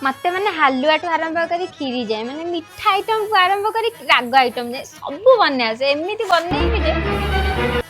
मत मैंने हलुआ ठू आरंभ कर खीरी जाए मैंने मिठा आइटम को आरंभ कर राग आइटम जाए सब बने आसे एमती बनई जे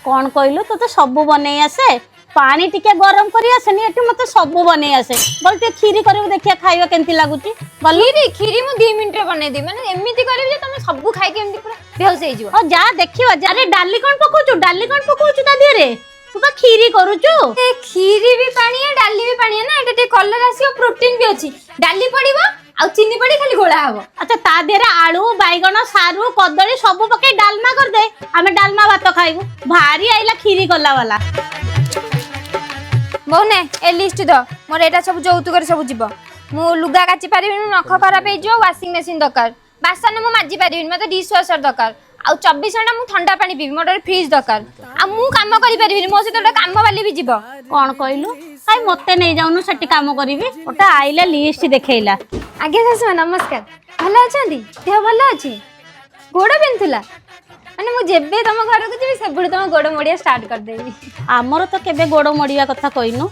कौन कहलु तो सब बने आसे पानी टिके गरम करी आसेनी एठी मते सब बने आसे बोल ते खीरी करबो देखिया खाइबा केंती लागुची खीरी खीरी मु 2 मिनिट रे बने दी माने एमती करबी जे तुम सब खाइ के एमती पूरा बेहोश हो जिवो ओ जा देखियो जा रे डाली कोन पकोचू ता दिए रे तू बा खीरी करूचू ए खीरी भी पानी है डाली भी पानी है ना एटा कलर आसीओ प्रोटीन भी अछि डाली पड़िबो आ चीनी पड़ी खाली गोळा हबो अच्छा ता देरा आलू बैगण सारू कदली सब पके डालमा कर दे हमें डालमा भात खाइबू भारी आइला खीरी कला वाला बहुने ए लिस्ट दो मोर एटा सब जौतुकर सब जीव मु लुगा काची पारिबिन नख खराब हे जो वाशिंग मशीन दरकार बासन मु माजी पारिबिन मते डिश वॉशर दरकार आ 24 घंटा मु ठंडा पानी पीबी मोर फ्रिज दरकार आ मु काम करि पारिबिन मो से तो काम वाली भी जीव कौन कहलु काई मते नै जाउनु सटी काम करिवि ओटा आइला लिस्ट देखैला आगे सासु नमस्कार भलो अछंती देह भलो अछि गोड़ बिंथुला माने मु जेबे तम घर को जेबी सेबुड तम गोड़ मोडिया स्टार्ट कर देबी आमर तो केबे गोड़ मोडिया कथा कइनु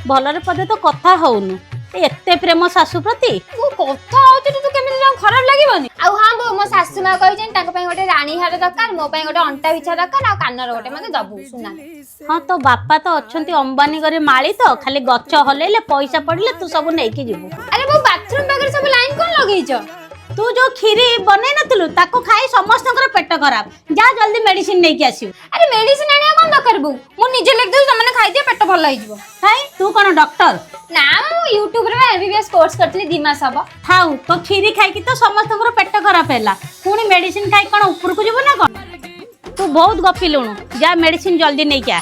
भलरे पदे तो कथा होउनु एते प्रेम सासु प्रति मु कथा होती तू केमिति ना खराब लागिबनी आ हां बो मो सासु मा कहि जन ताक पय गोटे रानी हार दरकार मो पय गोटे अंटा बिछा दरकार आ कानर गोटे मते दबु सुना हाँ तो बापा तो अछंती अंबानी करे माली तो खाली गच्छ हलेले पैसा पड़ले तू सब नै कि जिवु अरे वो बाथरूम बगर सब लाइन कोन लगैछ तू जो खीरी बनै नथलु ताको खाई समस्त पेट खराब जा जल्दी मेडिसिन नै कि आसियो अरे मेडिसिन आनिया कोन दरकार बु मु निजे लेख दउ तमने खाइ दे पेट भल होई जिवो काई तू कोन डॉक्टर ना मु यूट्यूब रे एमबीबीएस कोर्स करतली 2 मास हबो थाउ तो खीरी खाई कि तो समस्त पेट खराब हैला पुनी मेडिसिन खाई कोन ऊपर को जिवो ना कोन तू बहुत गपिलुनु जा मेडिसिन जल्दी नै कि आ